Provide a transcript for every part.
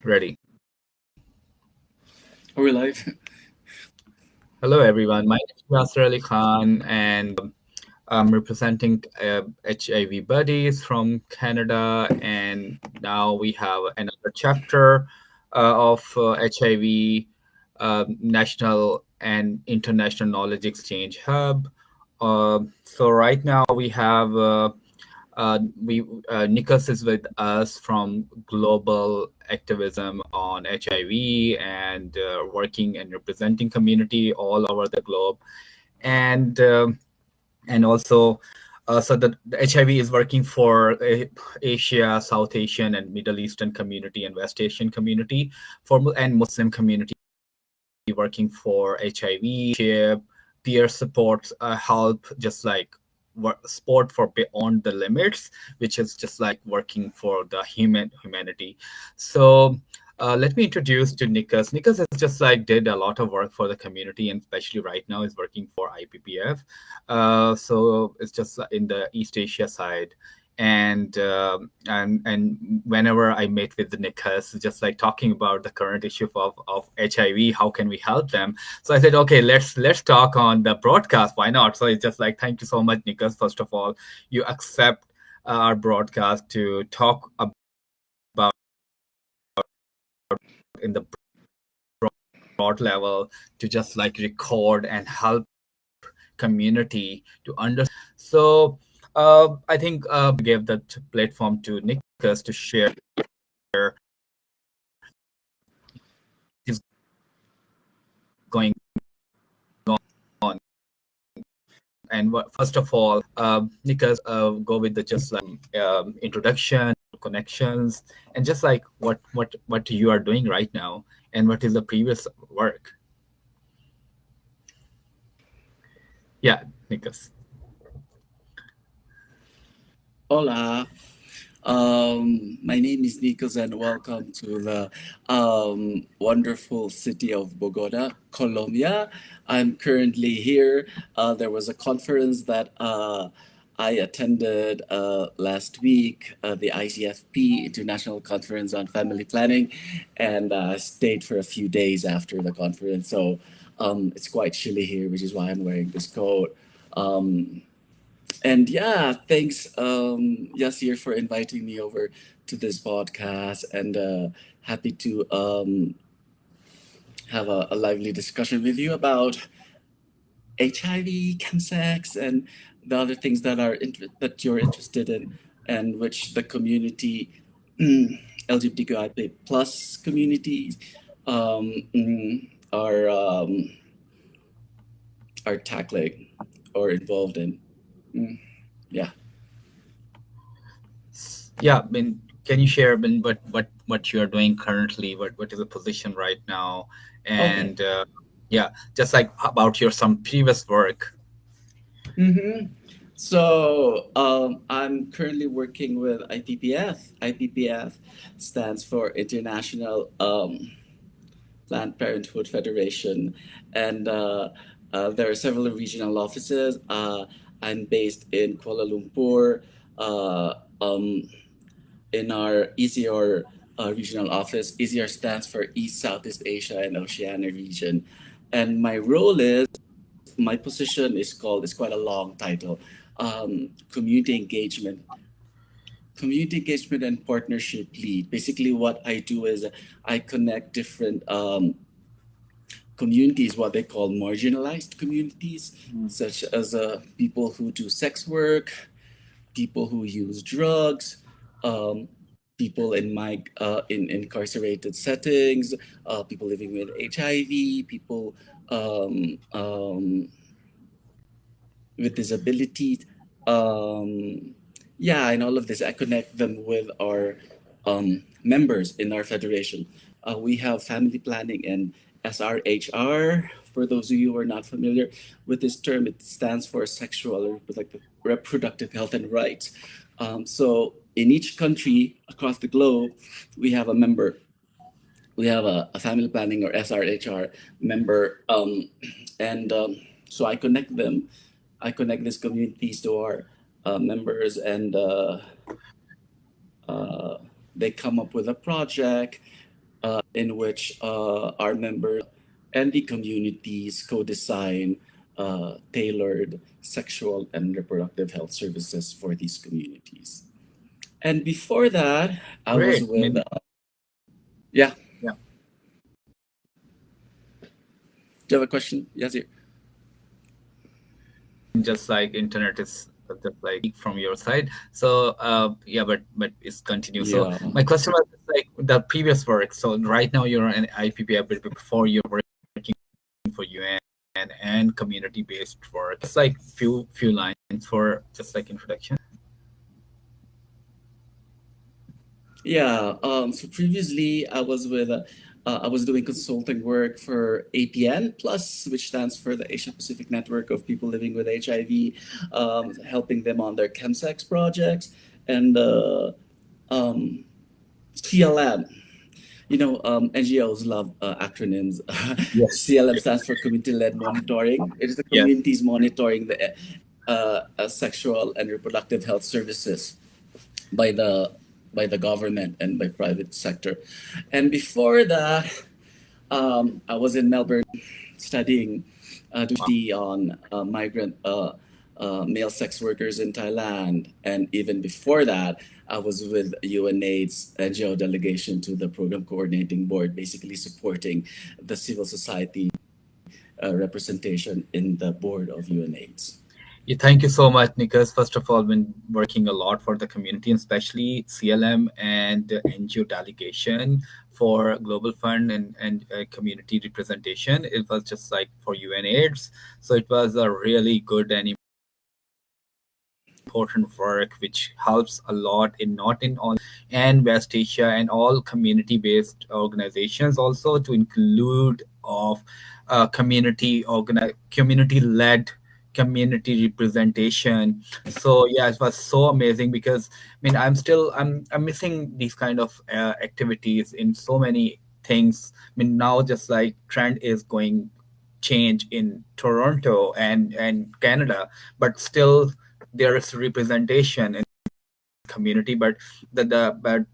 Ready. Are we live? Hello, everyone. My name is Yasser Ali Khan, and I'm representing HIV Buddies from Canada. And now we have another chapter of HIV National and International Knowledge Exchange Hub. So right now we have we Nikos is with us from Global Activism on HIV and working and representing community all over the globe, and also so the HIV is working for Asia, South Asian, and Middle Eastern community and West Asian community, for and Muslim community working for HIV, peer support, help, just like sport for beyond the limits, which is just like working for the humanity. So let me introduce to Nikos. Nikos has just like did a lot of work for the community, and especially right now is working for IPPF. So it's just in the East Asia side, and whenever I meet with the Nikos, just like talking about the current issue of HIV, how can we help them? So I said, okay, let's talk on the broadcast. Why not? So it's just like, thank you so much, Nikos. First of all, you accept our broadcast to talk about in the broad level, to just like record and help community to understand. So I think gave that platform to Nikos to share is going on. And first of all, Nikos, go with the just like introduction, connections, and just like what you are doing right now, and what is the previous work. Yeah, Nikos. Hola. My name is Nikos, and welcome to the wonderful city of Bogota, Colombia. I'm currently here. There was a conference that I attended last week, the ICFP International Conference on Family Planning, and stayed for a few days after the conference. So it's quite chilly here, which is why I'm wearing this coat. Um, and yeah, thanks, Yasir, for inviting me over to this podcast, and happy to have a lively discussion with you about HIV, chemsex, and the other things that that you're interested in, and which the community, LGBTQI plus communities, are are tackling or involved in. Mm, yeah. Yeah, I mean, can you share, I mean, what you are doing currently? What is the position right now? Okay. And yeah, just like about your some previous work. Mm-hmm. So I'm currently working with IPPF. IPPF stands for International Planned Parenthood Federation, and there are several regional offices. I'm based in Kuala Lumpur. Uh, um, in our ECR regional office, ECR stands for East Southeast Asia and Oceania region, and my position is quite a long title, community engagement, and partnership lead. Basically, what I do is I connect different communities, what they call marginalized communities, such as people who do sex work, people who use drugs, um, people in incarcerated settings, people living with HIV, people um, um, with disabilities. Um, yeah, and all of this, I connect them with our members in our federation. We have family planning and SRHR. For those of you who are not familiar with this term, it stands for sexual and reproductive health and rights. So in each country across the globe, we have a member. We have a family planning or SRHR member, and so I connect them. I connect these communities to our members, and uh, they come up with a project. in which our members and the communities co-design tailored sexual and reproductive health services for these communities. And before that, I was Great. I with, mean, yeah, yeah, do you have a question? Yes, here. just like internet is just like from your side. So yeah, but it's continuous. So Yeah. my question was just like the previous work. So right now you're an IPPF, but before you're working for UN and community based work. It's like few lines for just like introduction. Yeah. So previously, I was doing consulting work for APN Plus, which stands for the Asia Pacific Network of People Living with HIV, helping them on their Chemsex projects, and um, CLM. NGOs love acronyms. Yes. CLM stands for Community-Led Monitoring. It is the Yes. communities monitoring the sexual and reproductive health services by the government and by private sector. And before that, I was in Melbourne studying on migrant male sex workers in Thailand. And even before that, I was with UNAIDS NGO delegation to the program coordinating board, basically supporting the civil society representation in the board of UNAIDS. Yeah, thank you so much, Nikos. First of all, been working a lot for the community, and especially CLM and the NGO delegation for Global Fund and community representation. It was just like for UNAIDS. So it was a really good and important work which helps a lot in not in all and West Asia and all community-based organizations also to include of community-led community representation. So yeah, it was so amazing because I mean I'm missing these kind of activities in so many things. I mean now just like trend is going change in Toronto and Canada, but still there is representation in community. But the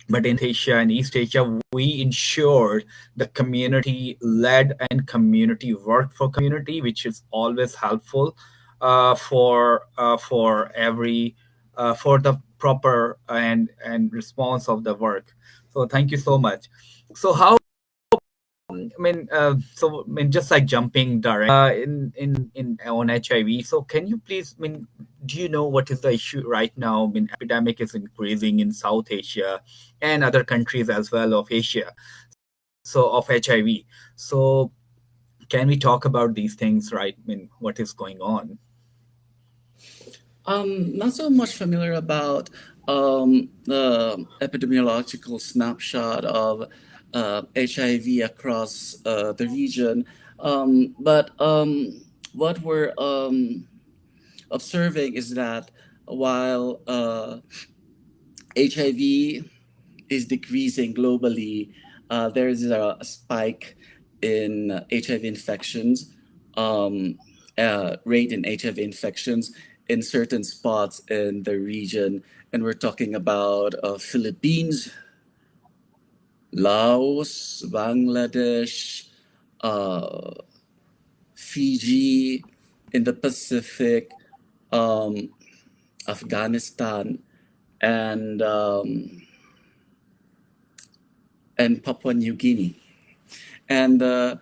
but in Asia and East Asia, we ensured the community led and community work for community, which is always helpful for every for the proper and response of the work. So thank you so much. So how I mean, just like jumping direct in on HIV. So, can you please, I mean, do you know what is the issue right now? I mean, epidemic is increasing in South Asia and other countries as well of Asia. So, of HIV. So, can we talk about these things, right? I mean, what is going on? Not so much familiar about the epidemiological snapshot of HIV across the region, but what we're observing is that while HIV is decreasing globally, there is a spike in HIV infections, um, rate in HIV infections in certain spots in the region. And we're talking about Philippines, Laos, Bangladesh, uh, Fiji, in the Pacific, um, Afghanistan, and Papua New Guinea. And the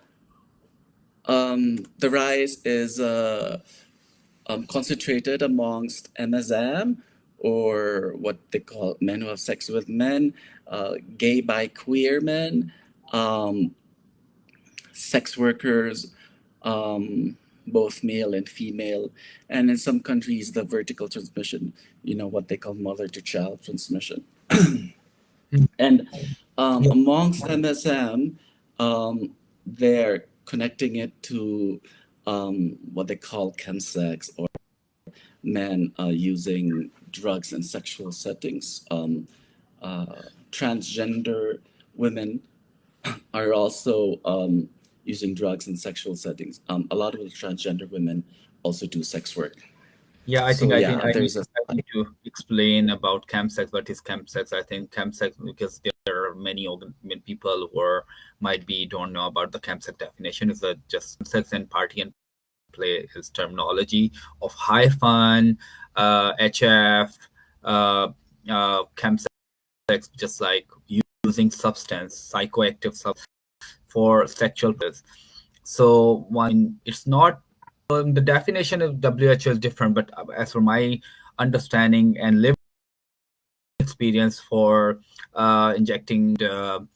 rise is concentrated amongst MSM, or what they call men who have sex with men, gay bi queer men, um, sex workers, both male and female, and in some countries the vertical transmission, what they call mother to child transmission. And Yeah. amongst MSM, they're connecting it to what they call chemsex, or men using drugs in sexual settings. Transgender women are also using drugs in sexual settings. A lot of the transgender women also do sex work. Yeah, I think So I think yeah, there's a I need to explain about Chemsex. What is Chemsex? I think Chemsex because there are many people who are, might be don't know about the chemsex definition. Is that just chemsex and party and play is terminology of high fun, HF, chemsex, just like using substance, psychoactive substance for sexual purposes. So one, it's not the definition of WHO is different, but as for my understanding and lived experience for injecting the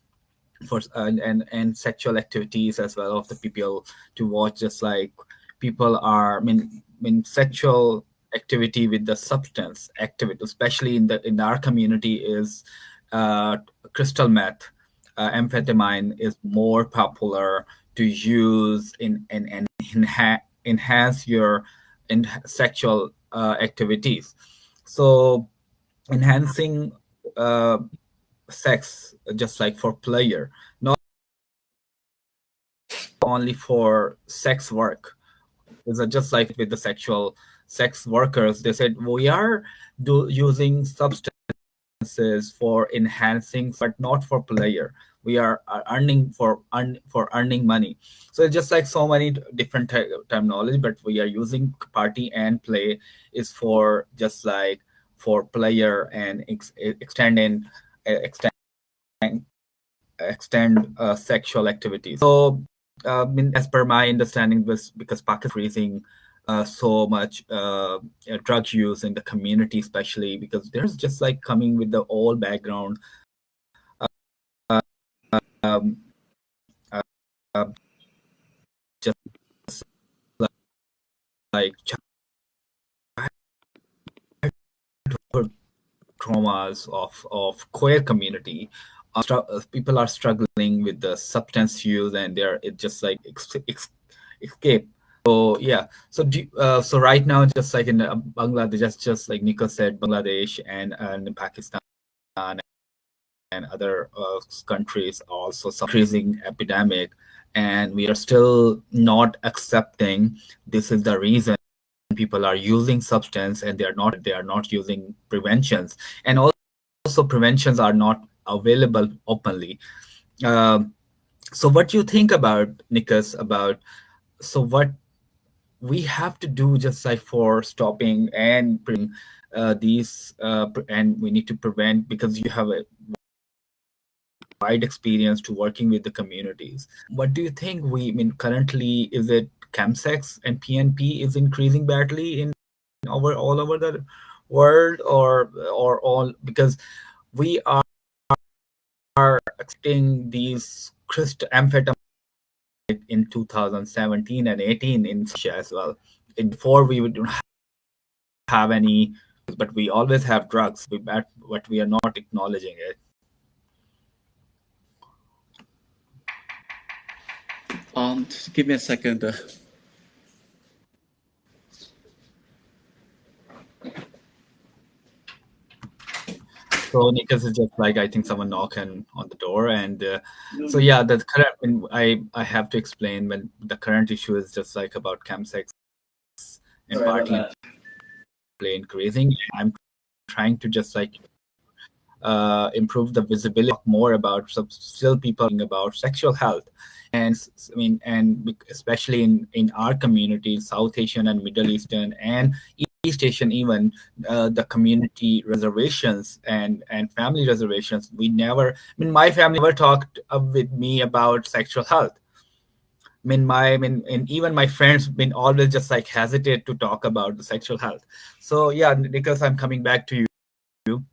for and sexual activities as well of the people to watch, just like people are sexual activity with the substance activity, especially in our community, is uh, crystal meth, amphetamine is more popular to use in enhance your in sexual activities. So enhancing uh, sex just like for pleasure, not only for sex work. Is just like with the sexual sex workers, they said we are using substances for enhancing, but not for pleasure. We are earning for earning money. So it's just like so many different terminology, but we are using party and play is for just like for pleasure and extend sexual activities. So, as per my understanding, was because Pakistan increasing so much drug use in the community, especially because there's just like coming with the old background, um, uh, uh, just like childhood traumas of queer community. People are struggling with the substance use, and they're it just like escape. So yeah, so so right now, just like in Bangladesh, just like Nico said, Bangladesh and Pakistan and other countries also increasing epidemic, and we are still not accepting this is the reason people are using substance, and they are not using preventions, and also preventions are not available openly. Um, so what do you think about, Nikos, about so what we have to do just like for stopping and these and we need to prevent, because you have a wide experience to working with the communities. What do you think currently, is it chemsex and PNP is increasing badly in all over the world, or all because we are accepting these crystal amphetamine in 2017 and 18 in Russia as well. Before we would have any, but we always have drugs. But we are not acknowledging it. Give me a second. So Nikas is just like, I think someone knocking on the door, and so yeah, the current. I have to explain when the current issue is just like about chemsex and Sorry about party and that. play increasing. I'm trying to just like improve the visibility more about still people about sexual health, and especially in our community, South Asian and Middle Eastern and East Asian, even the community reservations and family reservations, we never, my family never talked with me about sexual health. And even my friends been always just like hesitate to talk about the sexual health. So yeah, because I'm coming back to you.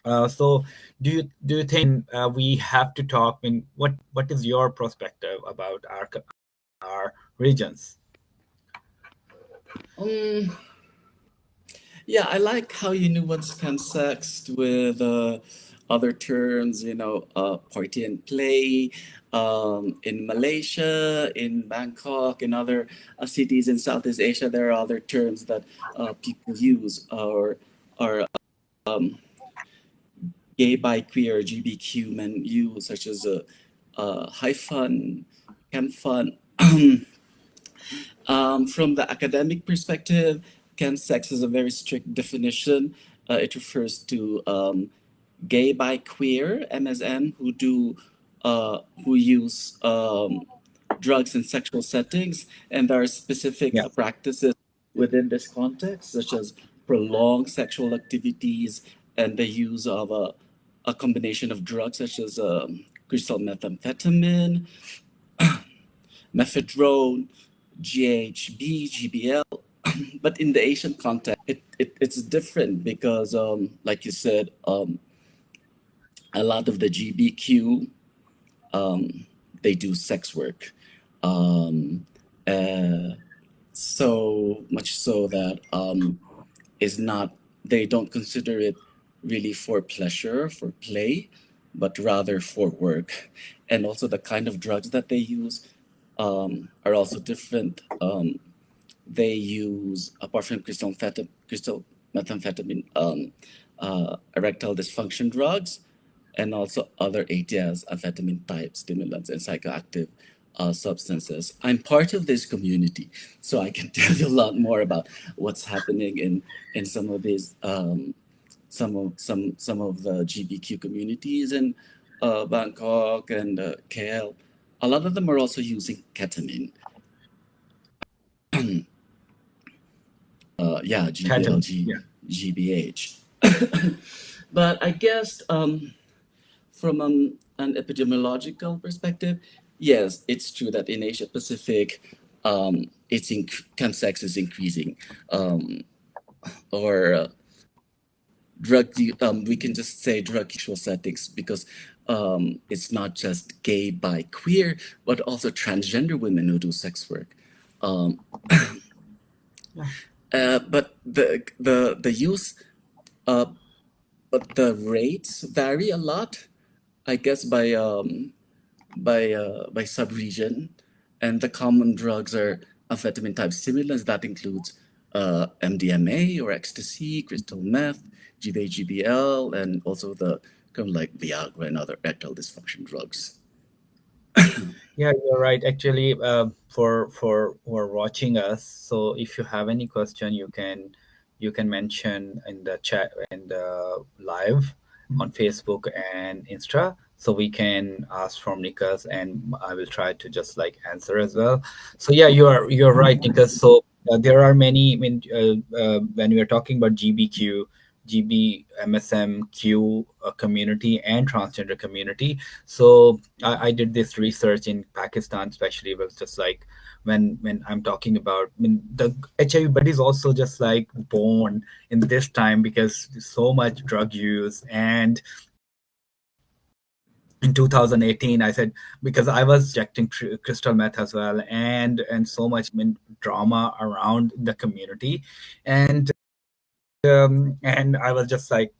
So do you think we have to talk? What is your perspective about our regions? Um, yeah, I like how you nuance context with other terms, party and play. In Malaysia, in Bangkok, in other cities in Southeast Asia, there are other terms that people use or are gay, bi, queer, GBQ men use, such as high fun, camp fun. From the academic perspective, chemsex is a very strict definition. It refers to gay by queer MSM who use drugs in sexual settings, and there are specific Yeah. practices within this context, such as prolonged sexual activities and the use of a combination of drugs such as crystal methamphetamine, mephedrone, GHB, GBL. But in the Asian context, it's different because, like you said, a lot of the GBQ, they do sex work. Um, uh, so much so that is not, they don't consider it really for pleasure, for play, but rather for work. And also the kind of drugs that they use are also different. They use, apart from crystal methamphetamine, erectile dysfunction drugs, and also other ATS, amphetamine type stimulants, and psychoactive substances. I'm part of this community, so I can tell you a lot more about what's happening in some of these some of the GBQ communities in Bangkok and KL. A lot of them are also using ketamine. Yeah, GBL, Ketamine. Yeah. GBH. But I guess from an epidemiological perspective, yes, it's true that in Asia Pacific, chemsex is increasing, or we can just say drug sexual settings because it's not just gay, bi, queer, but also transgender women who do sex work. Um, Yeah. but the use, uh, but the rates vary a lot, I guess, by sub-region, and the common drugs are amphetamine type stimulants. That includes MDMA or ecstasy, crystal meth, GBA, GBL, and also the kind of like Viagra and other erectile dysfunction drugs. Yeah, you're right. Actually, for who are watching us, so if you have any question, you can mention in the chat in the live on Facebook and Insta, so we can ask from Nikos, and I will try to just like answer as well. So yeah, you're right, Nikos. So there are many. I mean, when we are talking about GBQ, GBMSMQ community and transgender community, so I did this research in Pakistan, especially. It was just like when I'm talking about, I mean, the HIV buddies also just like born in this time because so much drug use. And in 2018, I said, because I was injecting crystal meth as well, and so much, I mean, drama around the community. And I was just like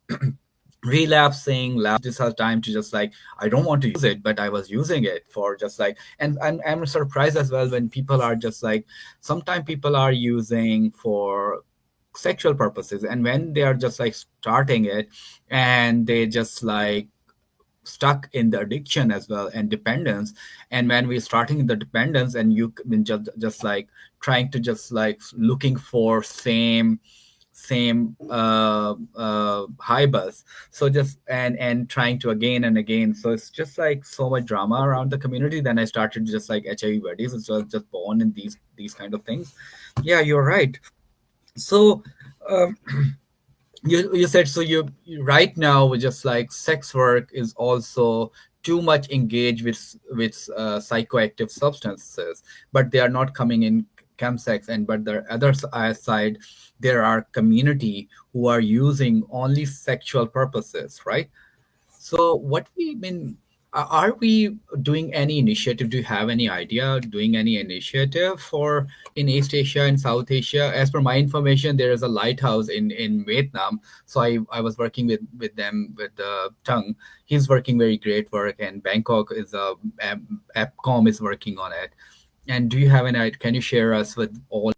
relapsing this has time to just like, I don't want to use it, but I was using it for just like, and I'm surprised as well when people are just like, sometimes people are using for sexual purposes, and when they are just like starting it, and they just like stuck in the addiction as well and dependence. And when we're starting the dependence, and you can just like trying to just like looking for same high bus, so just and trying to again and again, so it's just like so much drama around the community. Then I started just like HIV buddies, and so I was just born in these kind of things. Yeah, you're right. So um, you said, so right now with just like sex work is also too much engaged with psychoactive substances, but they are not coming in chemsex. And but the other side, there are community who are using only sexual purposes, right? So what we mean, are we doing any initiative? Do you have any idea doing any initiative for in East Asia and South Asia? As per my information, there is a lighthouse in Vietnam. So I was working with them with the tongue. He's working very great work, and Bangkok is AppCom is working on it. And do you have any? Can you share us with all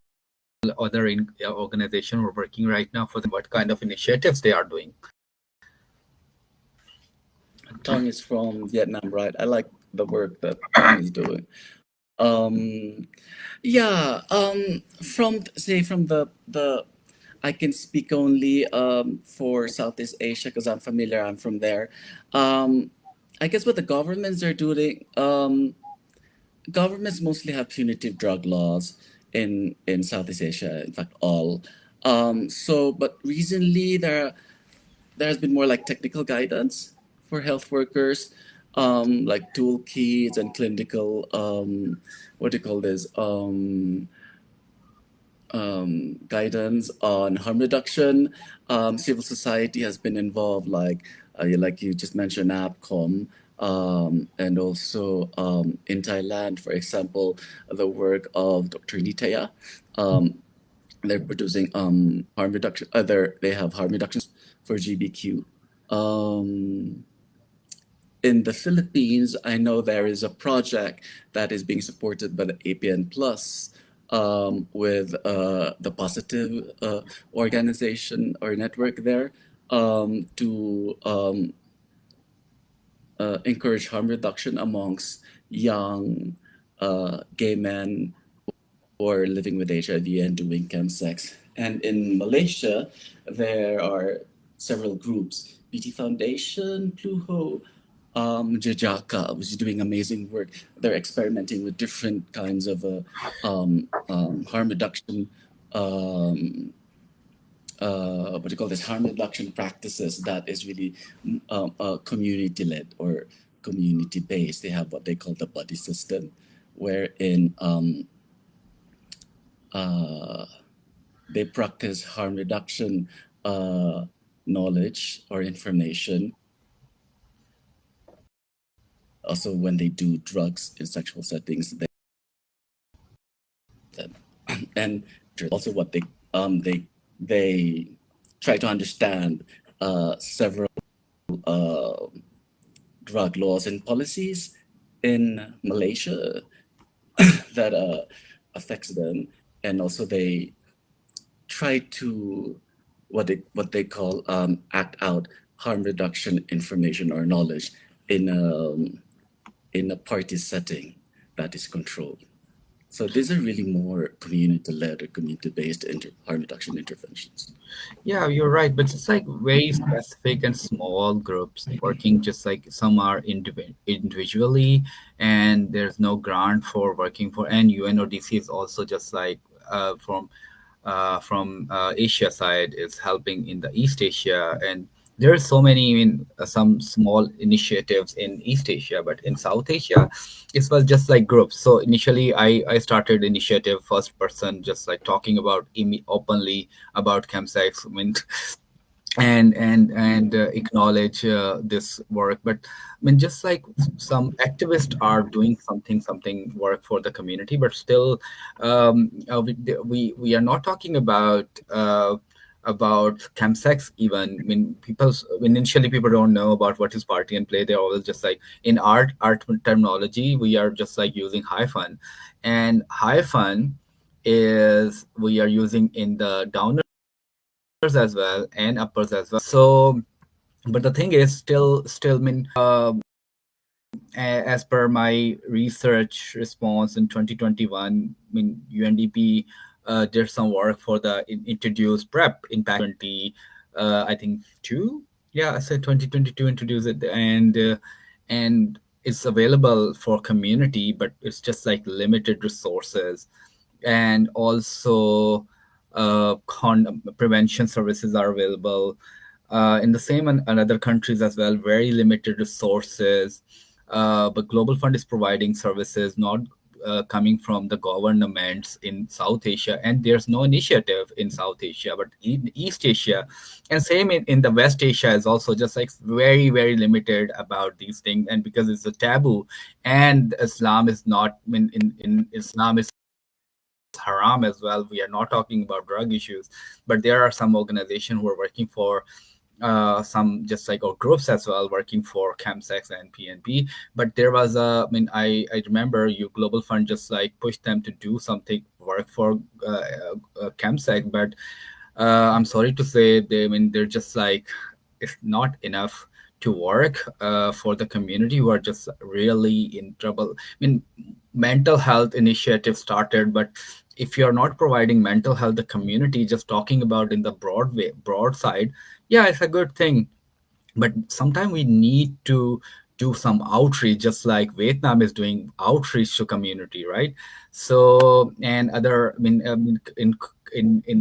other organization who are working right now for what kind of initiatives they are doing? Tong is from Vietnam, right? I like the work that Tong is doing. Um, yeah, from say from the I can speak only for Southeast Asia because I'm familiar. I'm from there. Um, I guess what the governments are doing, governments mostly have punitive drug laws in Southeast Asia. In fact, all. But recently there has been more like technical guidance for health workers, like toolkits and clinical what do you call this? Guidance on harm reduction. Civil society has been involved, like you just mentioned, APCOM, and also in Thailand, for example, the work of Dr. Nitaya. Um, they're producing harm reduction. They have harm reduction for GBQ. Um, in the Philippines, I know there is a project that is being supported by the APN Plus with the Positive organization or network there to encourage harm reduction amongst young gay men who are living with HIV and doing chemsex. And in Malaysia, there are several groups: BT Foundation, Pluho, Jajaka, which is doing amazing work. They're experimenting with different kinds of harm reduction, um, what do you call this, harm reduction practices that is really community led or community based. They have what they call the buddy system, wherein uh, they practice harm reduction knowledge or information. Also, when they do drugs in sexual settings, them. And also what they try to understand several uh, drug laws and policies in Malaysia that affects them, and also they try to what they call act out harm reduction information or knowledge in a party setting that is controlled. So these are really more community-led or community-based harm reduction interventions. Yeah, you're right, but it's like very specific and small groups working just like some are individually, and there's no grant for working for, and UNODC is also just like from Asia side is helping in the East Asia, and there are so many, I mean, some small initiatives in East Asia, but in South Asia, it was just like groups. So initially, I started initiative first person, just like talking about openly about Chemsex, I mean, and acknowledge this work. But I mean, just like some activists are doing something work for the community, but still we are not talking about chemsex even. I mean, initially people don't know about what is party and play. They're always just like in art terminology, we are just like using hyphen, and hyphen is we are using in the downers as well and uppers as well. So, but the thing is, still, I mean, as per my research response in 2021, I mean, UNDP did some work for the introduce prep impact 20, I think two. Yeah, I said 2022 introduce it, and it's available for community, but it's just like limited resources, and also prevention services are available in the same and other countries as well. Very limited resources, but Global Fund is providing services not coming from the governments in South Asia, and there's no initiative in South Asia, but in East Asia, and same in the West Asia is also just like very limited about these things, and because it's a taboo, and Islam is not in Islam is haram as well. We are not talking about drug issues, but there are some organizations who are working for some just like or groups as well working for Chemsex and PNP. But there was I remember you Global Fund just like pushed them to do something work for Chemsex, but I'm sorry to say they're just like it's not enough to work for the community who are just really in trouble. I mean, mental health initiative started, but if you're not providing mental health the community, just talking about in the broad way, broad side, yeah, it's a good thing. But sometimes we need to do some outreach, just like Vietnam is doing outreach to community, right? So, and other, in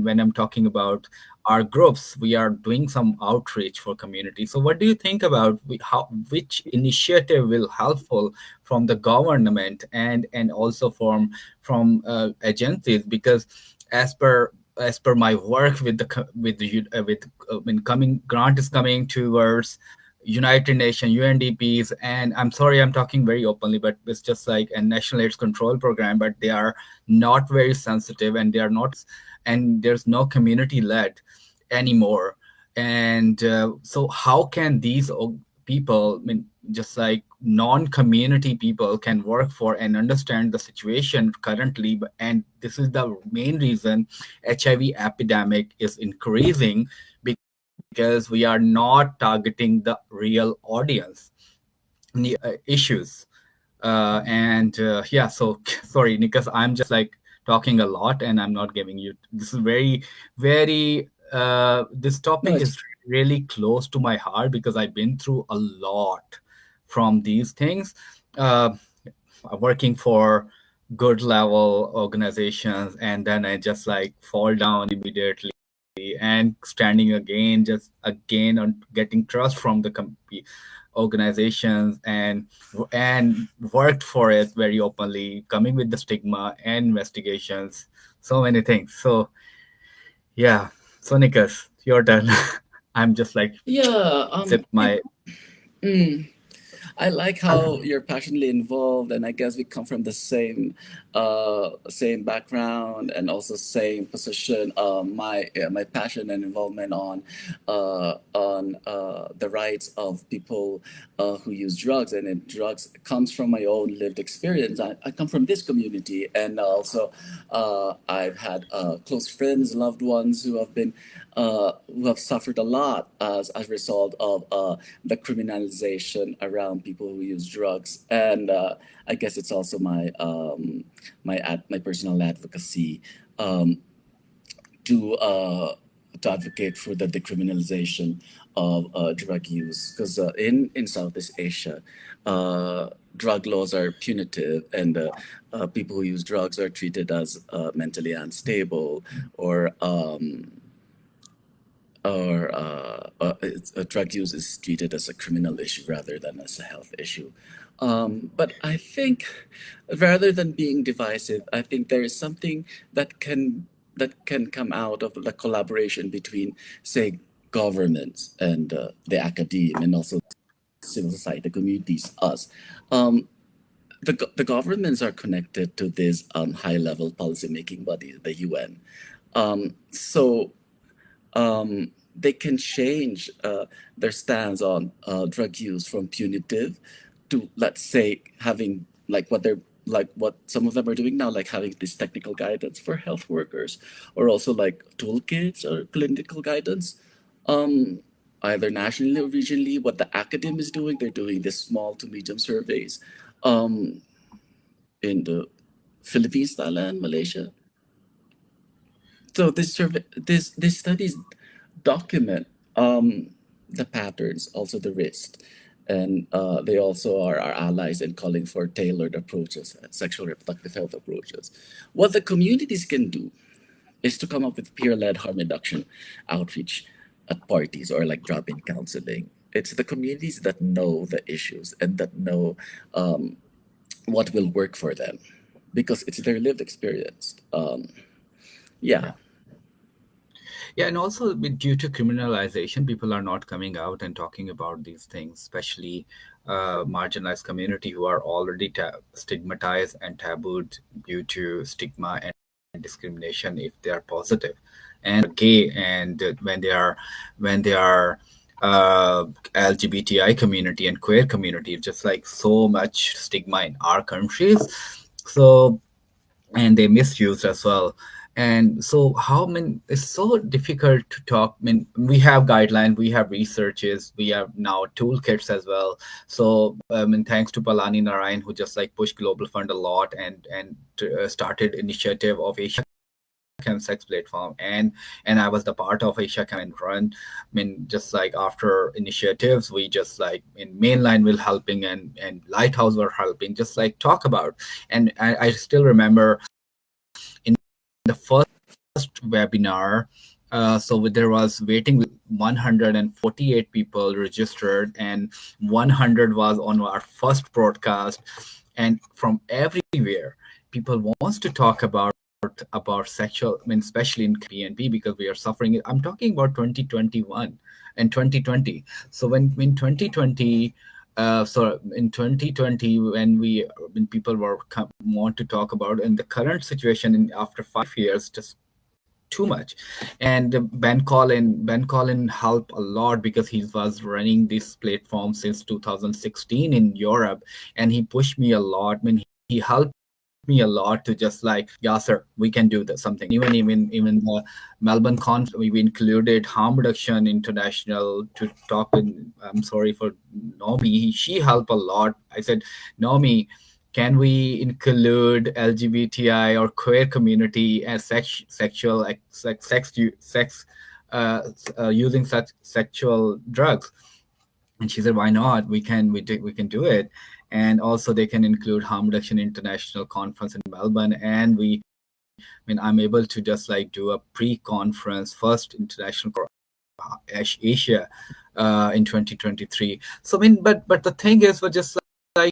when I'm talking about our groups, we are doing some outreach for community. So what do you think about how, which initiative will helpful from the government and also from agencies? Because as per my work with with when coming grant is coming towards United Nations, UNDPs, and I'm sorry I'm talking very openly, but it's just like a national AIDS control program, but they are not very sensitive, and they are not, and there's no community led anymore. And so how can these people, just like non-community people, can work for and understand the situation currently? And this is the main reason HIV epidemic is increasing, because we are not targeting the real audience issues. And yeah, so sorry, Nikas, I'm just like talking a lot, and I'm not giving you. This is very. This No, topic it's is really close to my heart because I've been through a lot from these things. Uh, Working for good level organizations, and then I just like fall down immediately, and standing again, just again on getting trust from the organizations, and worked for it very openly, coming with the stigma and investigations, so many things. So yeah, so Nikas, your turn. I'm just like yeah. sip my. Mm, I like how you're passionately involved, and I guess we come from the same background and also same position. My passion and involvement on the rights of people who use drugs, and drugs comes from my own lived experience. I come from this community, and also I've had close friends, loved ones who have suffered a lot as a result of the criminalization around people who use drugs. And I guess it's also my personal advocacy um, to uh, to advocate for the decriminalization of drug use, because in Southeast Asia, drug laws are punitive, and people who use drugs are treated as mentally unstable, or drug use is treated as a criminal issue rather than as a health issue. But I think, rather than being divisive, I think there is something that can come out of the collaboration between, say, governments and the academe, and also civil society, the communities, us. Um, the governments are connected to this high-level policymaking body, the UN. So they can change their stance on drug use from punitive to, let's say, having like what some of them are doing now, like having this technical guidance for health workers, or also like toolkits or clinical guidance, either nationally or regionally. What the academy is doing, they're doing this small to medium surveys in the Philippines, Thailand, Malaysia. So these studies document the patterns, also the risk, and they also are our allies in calling for tailored approaches, sexual reproductive health approaches. What the communities can do is to come up with peer-led harm reduction outreach at parties, or like drop-in counseling. It's the communities that know the issues and that know what will work for them, because it's their lived experience. Yeah. Yeah. Yeah, and also due to criminalization, people are not coming out and talking about these things, especially marginalized community who are already stigmatized and tabooed due to stigma and discrimination if they are positive, and gay, and when they are LGBTI community and queer community, just like so much stigma in our countries. So, and they misused as well. And so how many, it's so difficult to talk. We have guidelines, we have researches, we have now toolkits as well. So thanks to Palani Narayan, who just like pushed global fund a lot, and started initiative of Asia Chemsex platform, and I was the part of Asia Chem and run. I mean, just like after initiatives, we just like in mainline will helping and Lighthouse were helping, just like talk about. And I still remember in the first webinar. So there was waiting 148 people registered, and 100 was on our first broadcast. And from everywhere, people wants to talk about sexual, I mean, especially in PNP because we are suffering. I'm talking about 2021 and 2020. So when 2020. So in 2020, when people want to talk about in the current situation in after 5 years, just too much. And Ben Collin helped a lot because he was running this platform since 2016 in Europe, and he pushed me a lot. I mean, he helped me a lot to just like, yeah, sir, we can do this something. Even the Melbourne conference, we included Harm Reduction International to talk with. I'm sorry for Naomi. She helped a lot. I said, Naomi, can we include LGBTI or queer community as sexual sex using such sexual drugs? And she said, why not? We can do it. And also they can include Harm Reduction International Conference in Melbourne. And I'm able to just like do a pre-conference first international Asia in 2023. So but the thing is, we're just like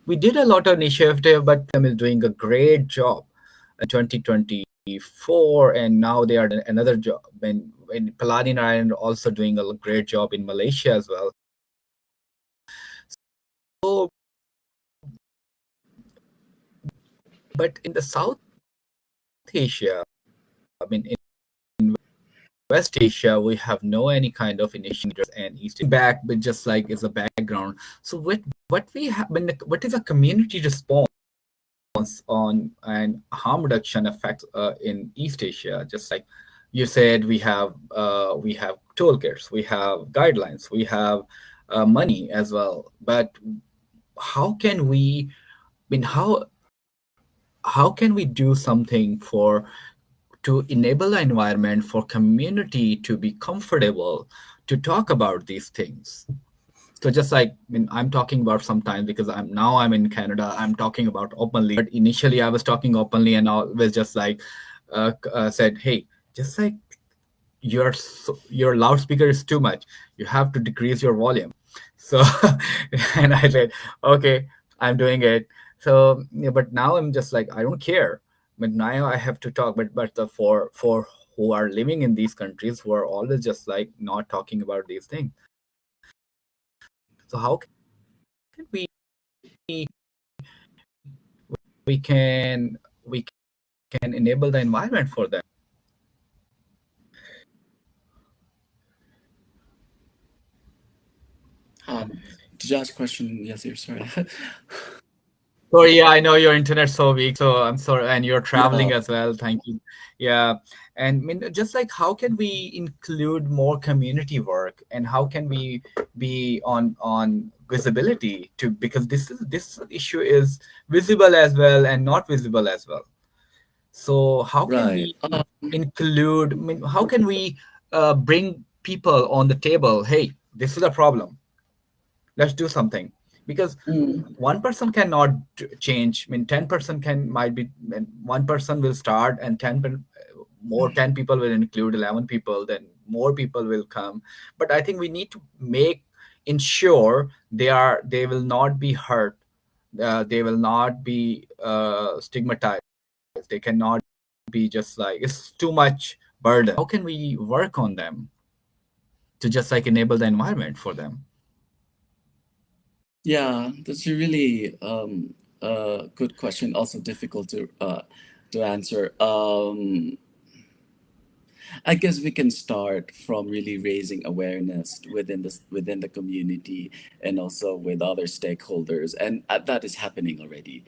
we did a lot of initiative, but them is doing a great job in 2024, and now they are another job. When Paladin Island also doing a great job in Malaysia as well. So, but in the South Asia, I mean, in West Asia, we have no any kind of initiatives, and East back, but just like is a background. So what we have, what is a community response on and harm reduction effects in East Asia? Just like you said, we have toolkits, we have guidelines, we have money as well. But how can we? I mean, how can we do something for to enable the environment for community to be comfortable to talk about these things? So just like, I'm talking about sometimes because I'm in Canada, I'm talking about openly. But initially I was talking openly and I was just like said, hey, just like your loudspeaker is too much. You have to decrease your volume. So and I said, okay, I'm doing it. So yeah, but now I'm just like, I don't care. But now I have to talk. But for who are living in these countries who are always just like not talking about these things. So how can we can enable the environment for them? Did you ask a question? Yes, you're sorry. Sorry, yeah, I know your internet's so weak, so I'm sorry, and you're Yeah, traveling as well. Thank you. Yeah, and just like how can we include more community work, and how can we be on visibility to, because this issue is visible as well and not visible as well. So how can right. we include? How can we bring people on the table? Hey, this is a problem. Let's do something, because Mm, one person cannot change. 10% can might be, and one person will start, and 10 people will include 11 people, then more people will come. But I think we need to ensure they will not be hurt, they will not be stigmatized, they cannot be just like it's too much burden. How can we work on them to just like enable the environment for them? yeah, that's a really good question. Also difficult to answer. I guess we can start from really raising awareness within the community and also with other stakeholders, and that is happening already.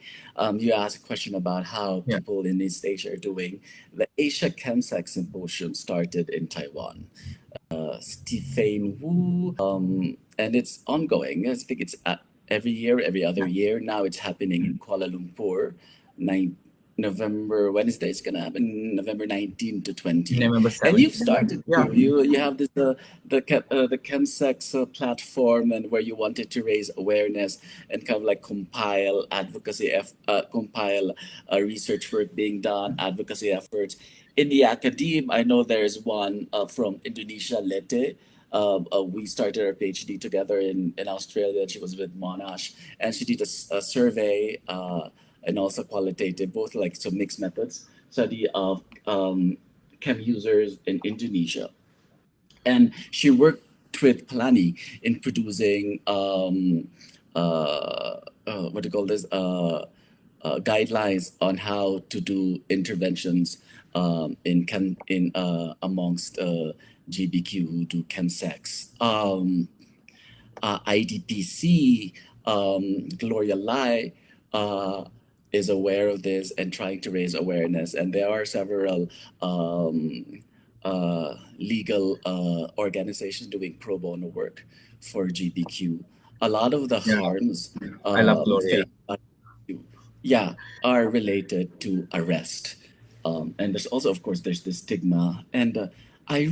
You asked a question about how Yeah. people in East Asia are doing. The Asia Chemsex Symposium started in Taiwan. Stephen Wu, and it's ongoing. I think it's every year, every other year. Now it's happening in Kuala Lumpur, November Wednesday. It's gonna happen November 19 to 20. November And you've 17th. started Yeah. to you have this the Chemsex platform, and where you wanted to raise awareness and kind of like compile research work being done, advocacy efforts in the academe. I know there's one from Indonesia, Lete. We started our PhD together in Australia. She was with Monash, and she did a survey and also qualitative, both like some mixed methods study of chem users in Indonesia. And she worked with Plani in producing what do you call this guidelines on how to do interventions in amongst GBQ who do chemsex. IDPC, Gloria Lai, uh, is aware of this and trying to raise awareness. And there are several legal organizations doing pro bono work for GBQ. A lot of the Yeah. harms I love Gloria. faced by GBQ, yeah, are related to arrest. And there's also, of course, there's the stigma. And I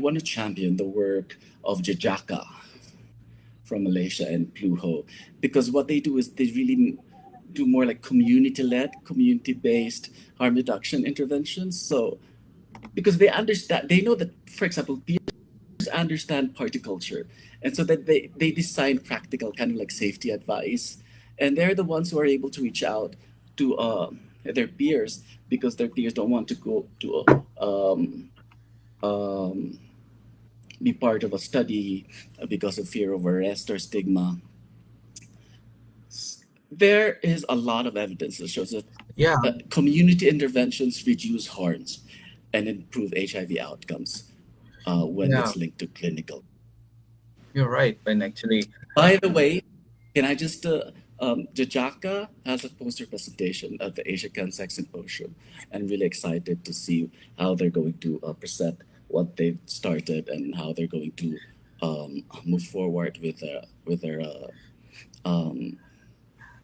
want to champion the work of Jajaka from Malaysia and Pluho, because what they do is they really do more like community-led, community-based harm reduction interventions. So because they understand, they know that, for example, peers understand party culture, and so that they design practical kind of like safety advice, and they're the ones who are able to reach out to their peers because their peers don't want to go to um, be part of a study because of fear of arrest or stigma. There is a lot of evidence that shows that Yeah. community interventions reduce harms and improve HIV outcomes when Yeah. it's linked to clinical. You're right. And actually, By the way, can I just Jajaka has a poster presentation at the Asia Cancer Symposium. I'm really excited to see how they're going to present what they've started and how they're going to move forward with their um,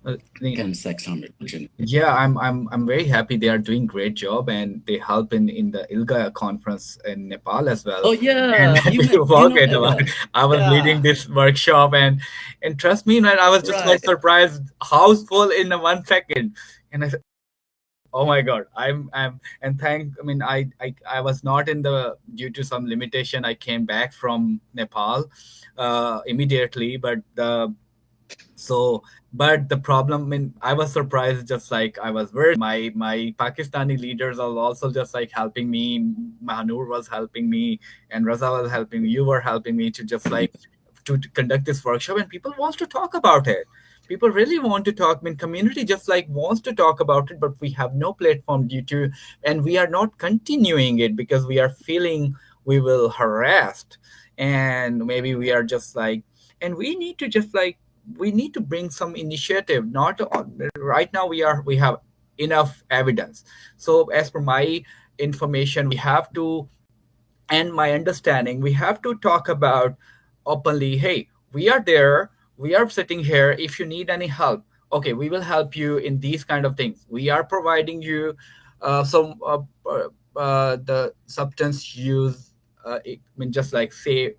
uh, the- chemsex harm reduction. yeah, I'm very happy they are doing great job and they help in the ILGA conference in Nepal as well. Oh And yeah, you you know forget about Ella. it. I was leading Yeah, this workshop and trust me, man, I was just like right. surprised, house full in a 1 second. And I said, oh my God, I'm and thank I mean I was not in the due to some limitation. I came back from Nepal immediately, but the so but the problem, I mean, I was surprised, just like I was very surprised. My Pakistani leaders are also just like helping me. Mahanur was helping me, and Raza was helping me. You were helping me to just like to conduct this workshop, and people wants to talk about it. People really want to talk. I mean, community just like wants to talk about it, but we have no platform due to, and we are not continuing it because we are feeling we will harassed, and maybe we are just like, and we need to just like we need to bring some initiative. Not right now we have enough evidence. So as per my information, we have to, and my understanding, we have to talk about openly, hey, we are there, we are sitting here, if you need any help, okay, we will help you in these kind of things. We are providing you some the substance use, I mean, just like say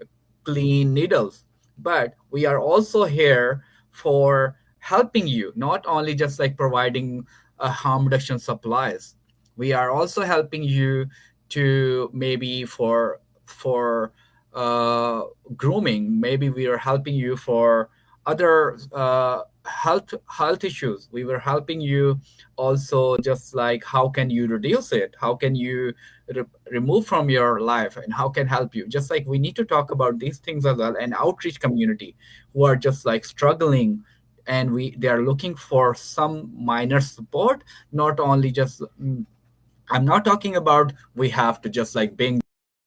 clean needles, but we are also here for helping you, not only just like providing harm reduction supplies. We are also helping you to maybe for grooming. Maybe we are helping you for other health issues. We were helping you also, just like how can you reduce it, how can you remove from your life, and how can help you. Just like we need to talk about these things as well, and outreach community who are just like struggling, and they are looking for some minor support, not only just I'm not talking about we have to just like bring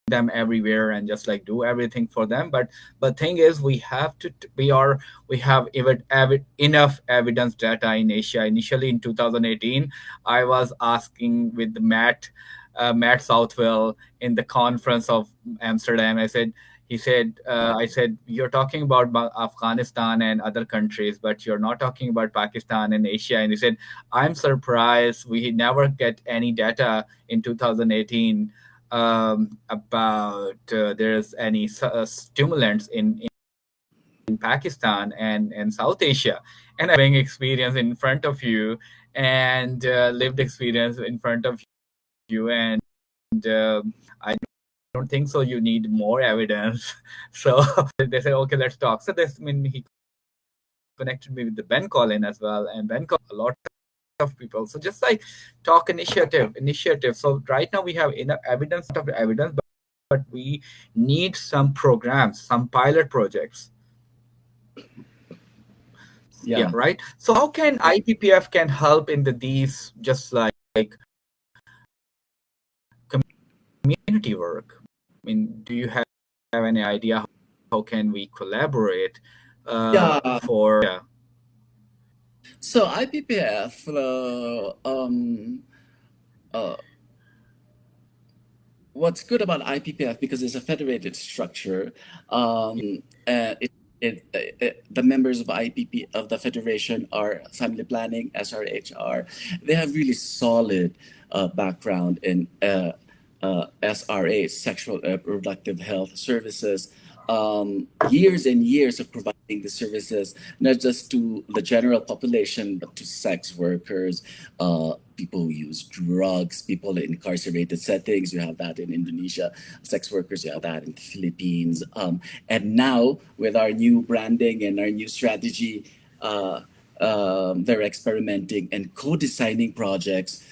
them everywhere and just like do everything for them, but thing is we have to we have even enough evidence data in Asia. Initially in 2018, I was asking with Matt Southwell in the conference of Amsterdam. I said, He said, I said, you're talking about Afghanistan and other countries, but you're not talking about Pakistan and Asia. And he said, I'm surprised we never get any data in 2018 about there's any stimulants in Pakistan and South Asia. And having experience in front of you and lived experience in front of you, and I don't think so. You need more evidence. So they say, okay, let's talk. So this, I mean, he connected me with the Ben Collin as well, and Ben Collin a lot of people. So just like talk initiative. So right now we have enough evidence, but we need some programs, some pilot projects. Yeah, Yeah. right. So how can IPPF can help in these just like community work? I mean, do you have any idea how can we collaborate Yeah. for yeah. So IPPF, uh, what's good about IPPF, because it's a federated structure, and the members of IPP of the federation are family planning, SRHR. They have really solid background in SRA, sexual reproductive health services. Years and years of providing the services, not just to the general population, but to sex workers, people who use drugs, people in incarcerated settings. You have that in Indonesia, sex workers, you have that in the Philippines. And now, with our new branding and our new strategy, they're experimenting and co designing projects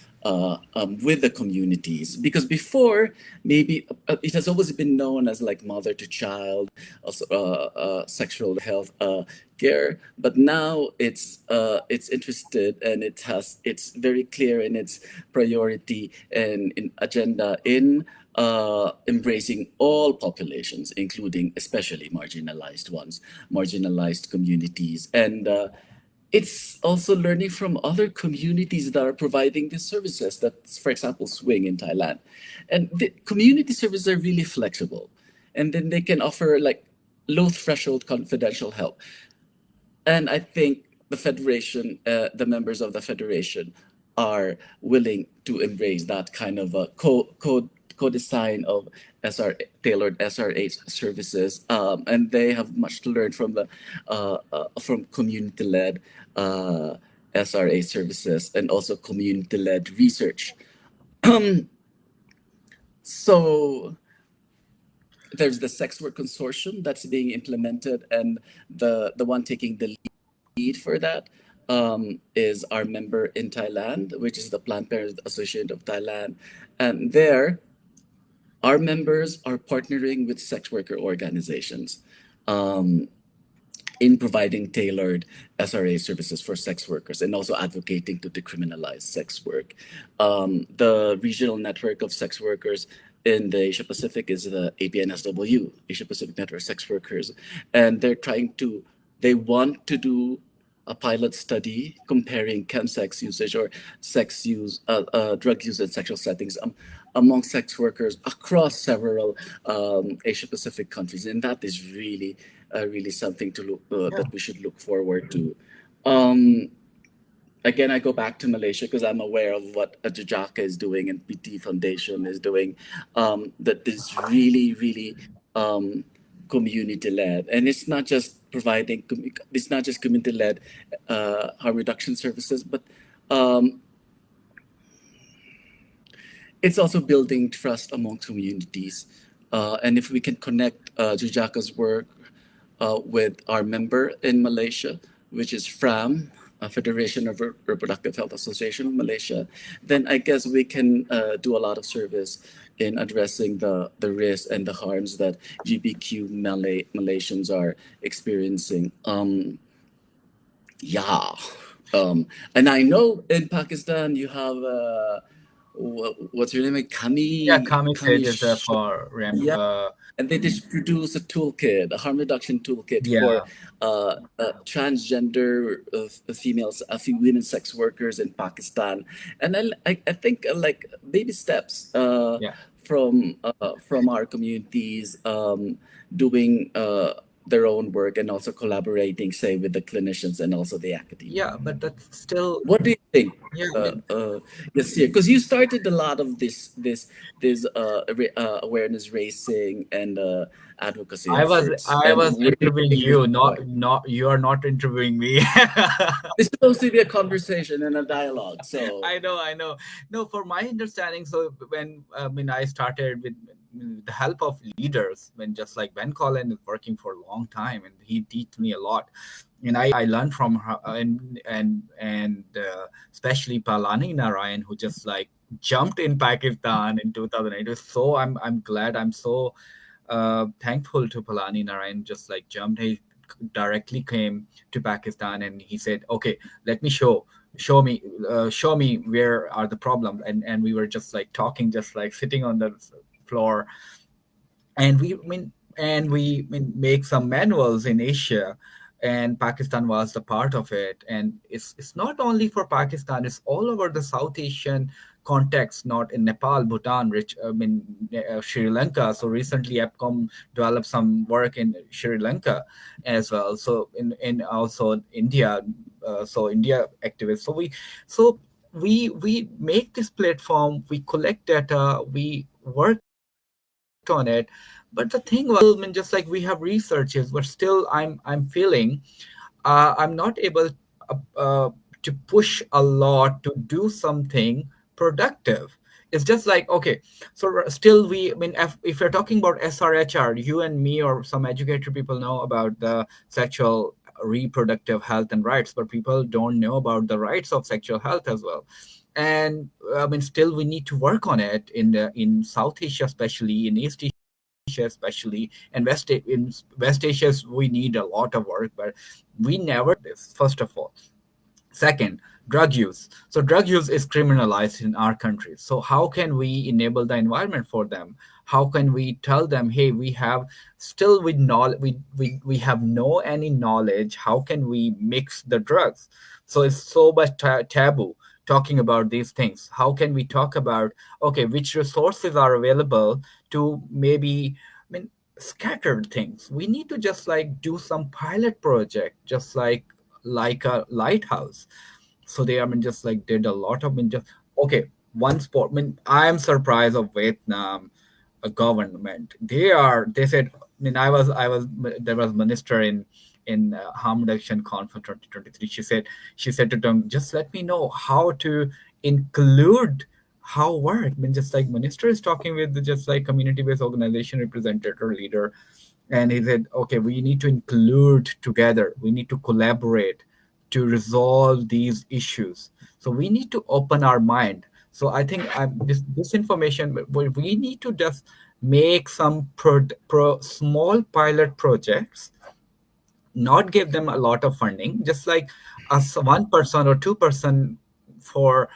with the communities, because before, maybe it has always been known as like mother to child, also, sexual health care, but now it's interested, and it's very clear in its priority and in agenda in embracing all populations, including especially marginalized ones, marginalized communities, and it's also learning from other communities that are providing these services. That's, for example, Swing in Thailand. And the community services are really flexible. And then they can offer like low threshold confidential help. And I think the federation, the members of the federation, are willing to embrace that kind of a co-design of SR tailored SRH services, and they have much to learn from the from community-led SRA services and also community-led research. So there's the sex work consortium that's being implemented, and the one taking the lead for that is our member in Thailand, which is the Planned Parenthood Association of Thailand. And there, our members are partnering with sex worker organizations in providing tailored SRA services for sex workers, and also advocating to decriminalize sex work. The regional network of sex workers in the Asia Pacific is the APNSW, Asia Pacific Network of Sex Workers, and they want to do a pilot study comparing chemsex usage or sex use, drug use in sexual settings among sex workers across several Asia Pacific countries, and that is really something to look Yeah. that we should look forward to. Um, Again, I go back to Malaysia because I'm aware of what Jajaka is doing and PT Foundation is doing. That is really um, community led, and it's not just it's not just community led harm reduction services, but um, it's also building trust among communities. And if we can connect Jujaka's work with our member in Malaysia, which is FRAM, Federation of Reproductive Health Association of Malaysia, then I guess we can do a lot of service in addressing the risks and the harms that GBQ Malaysians are experiencing. Yeah. And I know in Pakistan you have what's your name? Yeah, Kami Kami Kami said is for yeah, and they just produced a toolkit, a harm reduction toolkit for yeah, transgender females, women sex workers in Pakistan. And I think like baby steps yeah. from our communities doing their own work and also collaborating, say, with the clinicians and also the academia. Yeah, but that's still, What do you think? yeah, I mean, Yes, yeah, because you started a lot of this awareness raising and advocacy efforts, I and was we're interviewing hearing this you, point. not you are not interviewing me. It's supposed to be a conversation and a dialogue. So I know. No, for my understanding, so when I started with the help of leaders, when just like Ben Collin is working for a long time, and he teach me a lot, and I learned from her, and especially Palani Narayan, who just like jumped in Pakistan in 2008. So I'm glad. I'm so thankful to Palani Narayan. Just like jumped, he directly came to Pakistan, and he said, "Okay, let me show me where are the problems." And we were just like talking, just like sitting on the floor, and we make some manuals in Asia, and Pakistan was the part of it. And it's not only for Pakistan, it's all over the South Asian context, not in Nepal, Bhutan, Sri Lanka. So recently EPCOM developed some work in Sri Lanka as well, so in also India, so India activists. So we make this platform, we collect data, we worked on it. But the thing was, just like we have researches, but still I'm feeling I'm not able to push a lot to do something productive. It's just like, okay, so still if you're talking about SRHR, you and me or some educated people know about the sexual reproductive health and rights, but people don't know about the rights of sexual health as well. And still we need to work on it in South Asia, especially in East Asia, especially, and West Asia, we need a lot of work, but we never this, first of all. Second, drug use. So drug use is criminalized in our country. So how can we enable the environment for them? How can we tell them, hey, we have still with knowledge, we have no any knowledge. How can we mix the drugs? So it's so much taboo talking about these things. How can we talk about, okay, which resources are available to maybe, scattered things? We need to just like do some pilot project, just like a lighthouse. So they, just like did a lot of, just okay, one sport. I am surprised of Vietnam government. They said, there was minister in harm reduction conference 2023. She said to them, just let me know how to include how work. Just like minister is talking with just like community based organization representative or leader, and he said, okay, we need to include together, we need to collaborate to resolve these issues. So we need to open our mind. So I think this information, we need to just make some small pilot projects, not give them a lot of funding, just like us 1% or 2% for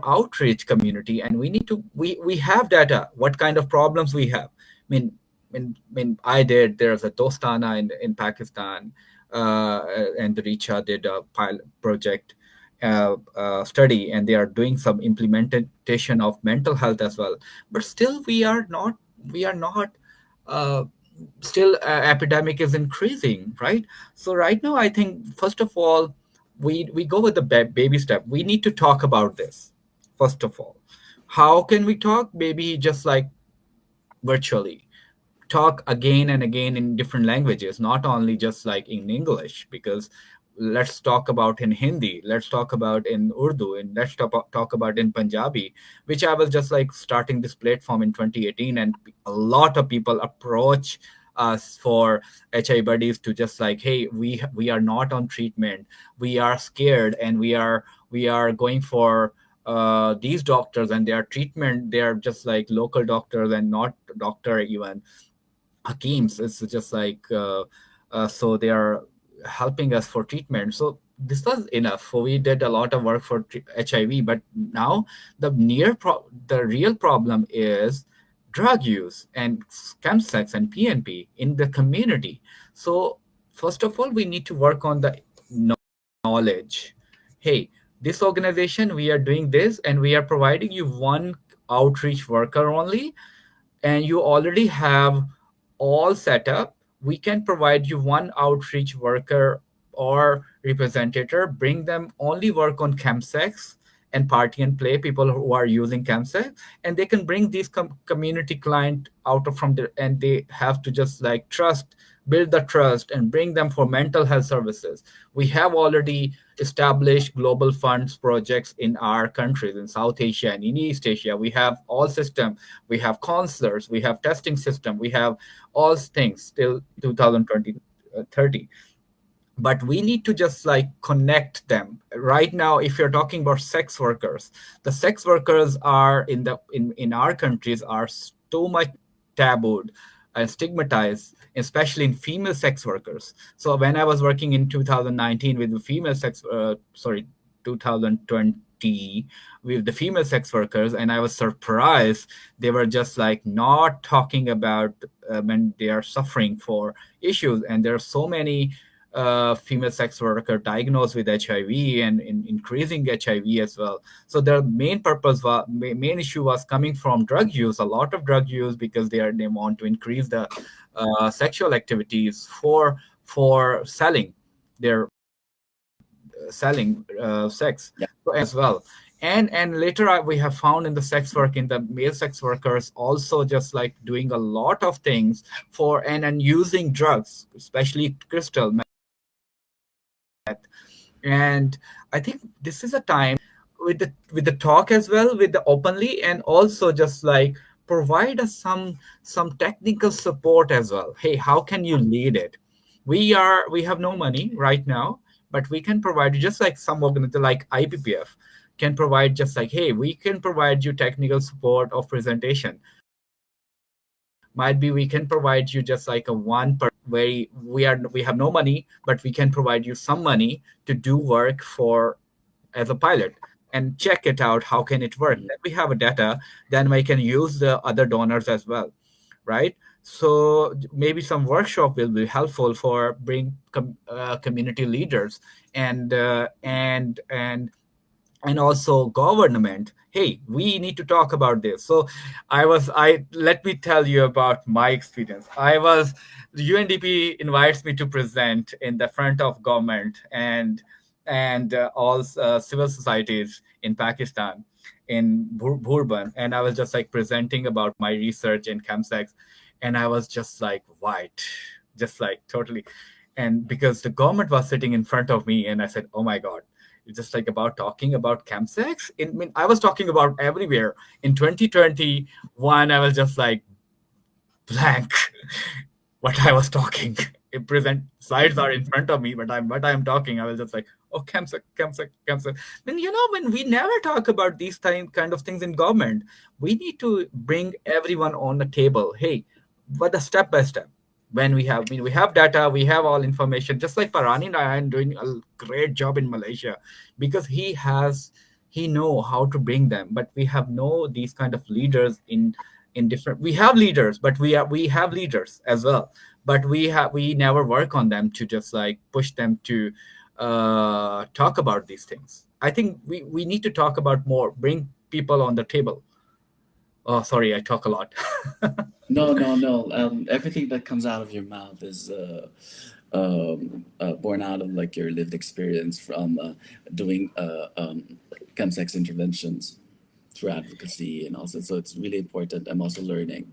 outreach community. And we need to, we have data what kind of problems we have. I did, there's a Dostana in Pakistan, and the Richa did a pilot project study, and they are doing some implementation of mental health as well. But still we are not uh, still epidemic is increasing, right? So right now I think first of all we go with the baby step. We need to talk about this first of all. How can we talk? Maybe just like virtually talk again and again in different languages, not only just like in English, because let's talk about in Hindi, let's talk about in Urdu, and let's talk about in Punjabi, which I was just like starting this platform in 2018, and a lot of people approach us for HI buddies to just like, hey, we are not on treatment, we are scared, and we are going for these doctors, and their treatment, they are just like local doctors and not doctor even Hakims. It's just like so they are helping us for treatment. So this was enough. So we did a lot of work for HIV, but now the real problem is drug use and chemsex and PNP in the community. So first of all, we need to work on the knowledge. Hey, this organization, we are doing this, and we are providing you one outreach worker only. and you already have all set up, we can provide you one outreach worker or representative, bring them only work on Chemsex and party and play, people who are using Chemsex, and they can bring these community client out of from there, and they have to just like trust, build the trust and bring them for mental health services. We have already established global funds projects in our countries in South Asia and in East Asia. We have all system, we have counselors, we have testing system, we have all things till 2020 30. But we need to just like connect them right now. If you're talking about sex workers, the sex workers are in our countries are so much tabooed and stigmatized, especially in female sex workers. So when I was working in 2019 with the female sex 2020 with the female sex workers, and I was surprised they were just like not talking about when they are suffering for issues. And there are so many female sex worker diagnosed with HIV and increasing HIV as well. So the main purpose was main issue was coming from drug use, a lot of drug use, because they want to increase the sexual activities for selling their selling sex Yeah. as well. And later we have found in the sex work, in the male sex workers also just like doing a lot of things for and using drugs, especially crystal. And I think this is a time with the talk as well, with the openly, and also just like provide us some technical support as well. Hey, how can you lead it? We have no money right now, but we can provide you, just like some organization like IPPF can provide, just like, hey, we can provide you technical support of presentation. Might be we can provide you just like a one per where we have no money, but we can provide you some money to do work for as a pilot and check it out, how can it work. Mhm. Then we have a data, then we can use the other donors as well, right? So maybe some workshop will be helpful for bring community leaders and also government. Hey, we need to talk about this. So I let me tell you about my experience. I was UNDP invites me to present in the front of government and all civil societies in Pakistan, in Bourbon, and I was just like presenting about my research in Chemsex, and I was just like white, just like totally. And because the government was sitting in front of me, and I said, oh my god, it's just like about talking about Chemsex. I mean, I was talking about everywhere. In 2021, I was just like blank what I was talking. It present slides are in front of me, but I'm talking. I was just like, oh, Chemsex, Chemsex, Chemsex. Then when we never talk about these kind of things in government, we need to bring everyone on the table. Hey, what the step by step. When we have data, we have all information. Just like Parani Narayan doing a great job in Malaysia, because he know how to bring them. But we have no these kind of leaders in different. We have leaders, but we have leaders as well, but we never work on them to just like push them to talk about these things. I think we need to talk about more, bring people on the table. Oh, sorry, I talk a lot. No, no, no. Everything that comes out of your mouth is born out of like your lived experience from doing chemsex interventions through advocacy and also. So it's really important. I'm also learning.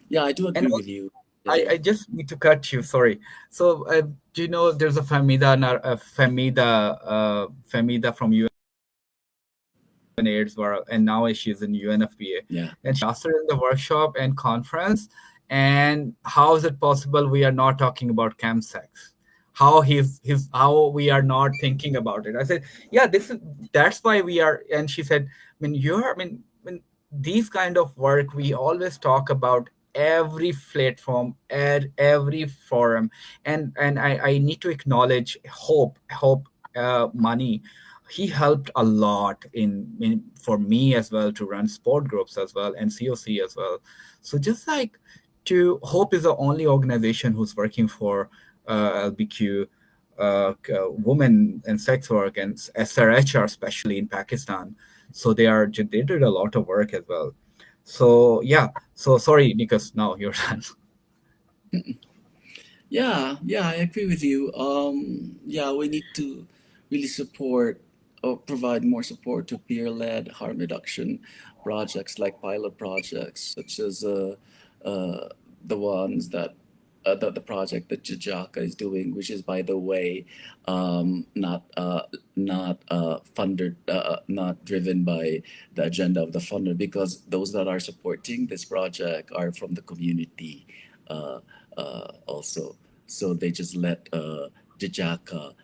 Yeah, I do And agree with also, you. I just need to cut you, sorry. So do you know there's a Famida from UNAIDS, and now she's in UNFPA, Yeah. and she asked her in the workshop and conference, and how is it possible we are not talking about Chemsex? How his how we are not thinking about it? I said, yeah, that's why we are. And she said, I mean, these kind of work we always talk about every platform at every forum. And I need to acknowledge Hope Money. He helped a lot for me as well to run sport groups as well and COC as well. So just like to Hope is the only organization who's working for LBQ, women and sex work, and SRHR especially in Pakistan. So they did a lot of work as well. So yeah, so sorry, Nikos. Now you're done. Yeah, yeah, I agree with you. Yeah, we need to really support or provide more support to peer-led harm reduction projects like pilot projects, such as uh, the ones that the project that Jajaka is doing, which is, by the way, not funded, not driven by the agenda of the funder, because those that are supporting this project are from the community, uh, also. So they just let Jajaka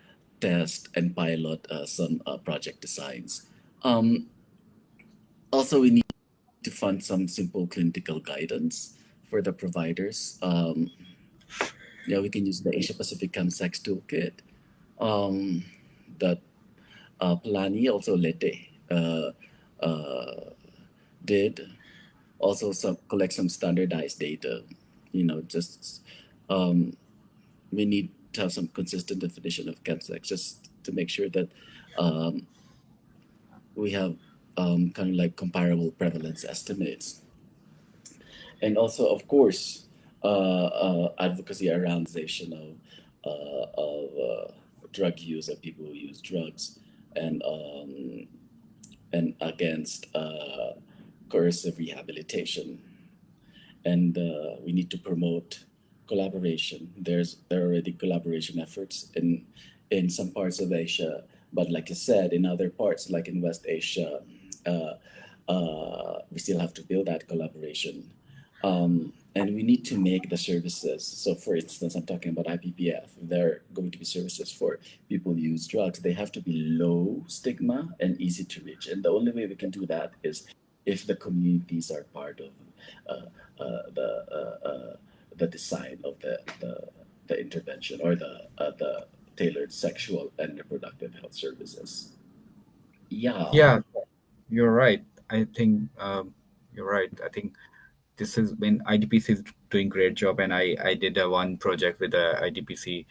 test and pilot some project designs. Um, Also, we need to fund some simple clinical guidance for the providers. Yeah, we can use the Asia Pacific Chemsex toolkit um, that Plani also Lete did. Also, some collect some standardized data. Just um, we need to have some consistent definition of chemsex just to make sure that um, we have kind of like comparable prevalence estimates. And also, of course, advocacy around of drug use of people who use drugs, and against coercive rehabilitation. And we need to promote collaboration. There are already collaboration efforts in some parts of Asia, but like I said, in other parts, like in West Asia, uh, we still have to build that collaboration. And we need to make the services. So, for instance, I'm talking about IPPF. There are going to be services for people who use drugs. They have to be low stigma and easy to reach. And the only way we can do that is if the communities are part of uh, uh, the uh, uh, the design of the intervention or the tailored sexual and reproductive health services. Yeah. Yeah, you're right. I think you're right. I think this is when IDPC is doing great job, and I did a one project with the IDPC,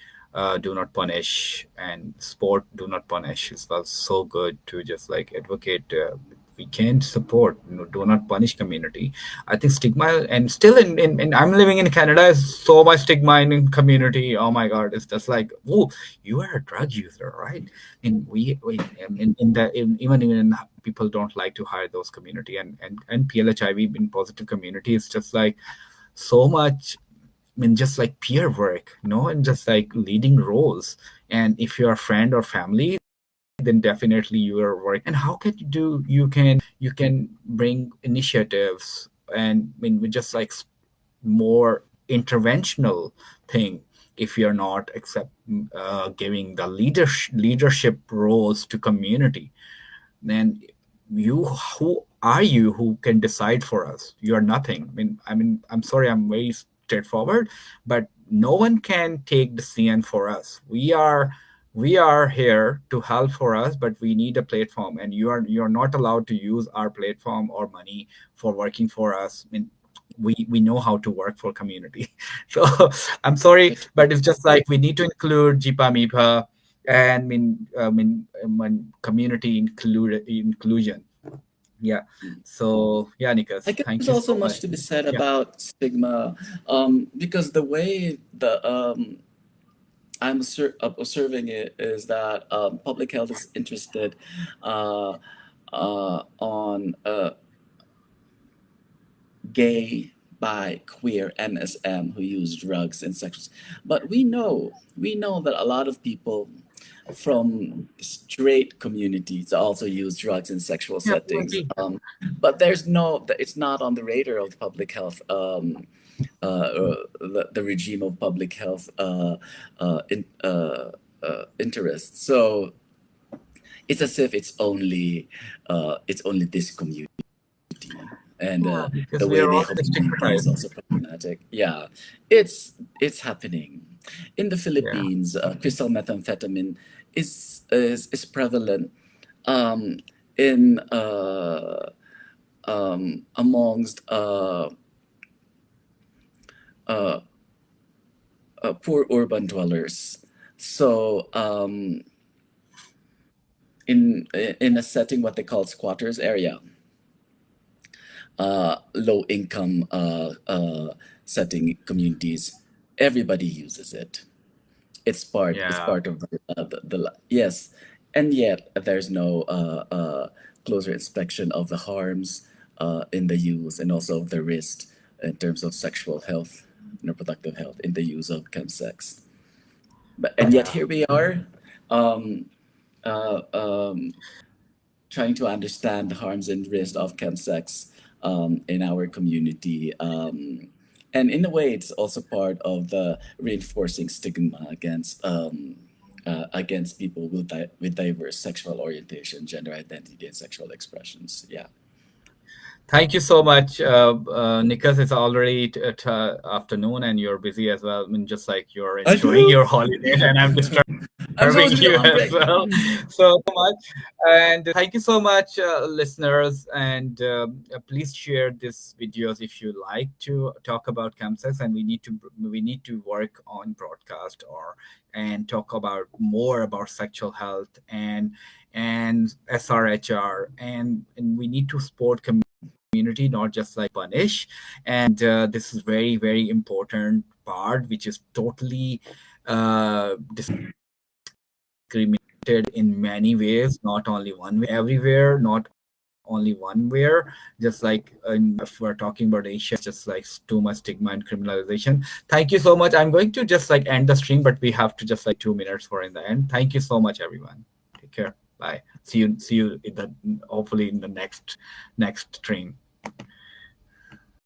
do not punish and sport do not punish. It was so good to just like advocate. We can't support, do not punish community. I think stigma, and still in I'm living in Canada, is so much stigma in community. Oh my God, it's just like, oh, you are a drug user, right? And we even in people don't like to hire those community, and PLHIV in positive community is just like so much. I mean, just like peer work, and just like leading roles. And if you're a friend or family, then definitely you are working. And how can you can bring initiatives, and I mean, we just like more interventional thing. If you're not accept giving the leadership roles to community, then who are you who can decide for us? You are nothing. I mean, I'm sorry, I'm very straightforward, but no one can take the CN for us. We are here to help for us, but we need a platform, and you're not allowed to use our platform or money for working for us. I mean, we know how to work for community. So I'm sorry, but it's just like we need to include jipa mipa, and community inclusion. Yeah. So yeah, I Nikas, guess thank there's you also so much much. to be said Yeah. about stigma, because the way I'm observing it is that public health is interested uh, on gay, bi, queer, MSM who use drugs and sex. But we know that a lot of people from straight communities also use drugs in sexual Yeah, we settings. agree. But it's not on the radar of the public health. The regime of public health interests. So it's as if it's only this community, and Yeah, because the we way are they all hold community is stigmatized. also problematic. Yeah, it's happening in the Yeah. Philippines. Crystal methamphetamine is prevalent um, in amongst uh, poor urban dwellers. So in a setting what they call squatters area, low income setting communities, everybody uses it. It's Yeah. part of yes, and yet there's no closer inspection of the harms in the use, and also the risk in terms of sexual health and reproductive health in the use of chemsex. But and yet Yeah. here we are, um, uh, um, trying to understand the harms and risks of chemsex in our community. And in a way, it's also part of the reinforcing stigma against people with diverse sexual orientation, gender identity, and sexual expressions. Yeah. Thank you so much, Nikas. It's already afternoon, and you're busy as well. I mean, just like you're I enjoying do. your holiday, and I'm I'm disturbing supposed to be you on as break. well. So much, and thank you so much, listeners. And please share these videos if you like to talk about chemsex. And we need to work on broadcast or and talk about more about sexual health and SRHR, and we need to support community, not just like punish. And this is very, very important part, which is totally discriminated in many ways, not only one way, everywhere, not only one where. Just like if we're talking about Asia, it's just like too much stigma and criminalization. Thank you so much. I'm going to just like end the stream, but we have to just like 2 minutes for in the end. Thank you so much, everyone. Take care. Bye. See you in the hopefully in the next stream.